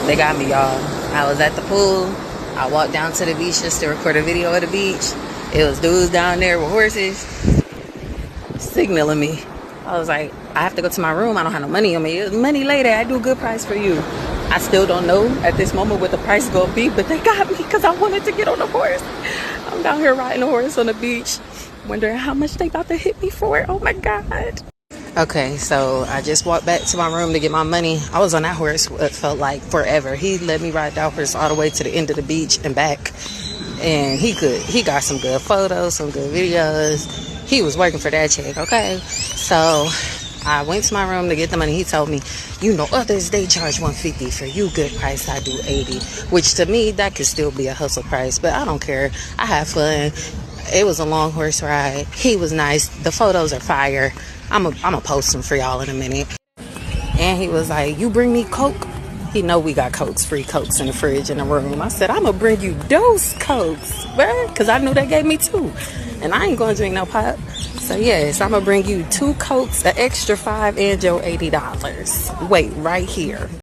They got me, y'all. I was at the pool. I walked down to the beach just to record a video of the beach. It was dudes down there with horses signaling me. I was like, I have to go to my room. I don't have no money on me. It was money later. I do a good price for you. I still don't know at this moment what the price is going to be, but they got me because I wanted to get on the horse. I'm down here riding a horse on the beach, wondering how much they about to hit me for it. Oh my God. Okay, so I just walked back to my room to get my money. I was on that horse, it felt like forever. He let me ride that horse all the way to the end of the beach and back. And he got some good photos, some good videos. He was working for that check, okay? So I went to my room to get the money. He told me, you know, others, they charge $150. For you, good price, I do $80. Which to me, that could still be a hustle price. But I don't care. I had fun. It was a long horse ride. He was nice. The photos are fire. I'm a post them for y'all in a minute. And he was like, you bring me Coke? He know we got Cokes, free Cokes in the fridge in the room. I said, I'm going to bring you those Cokes, bruh. Because I knew they gave me 2. And I ain't going to drink no pop. So, yes, I'm going to bring you 2 Cokes, an extra $5, and your $80. Wait, right here.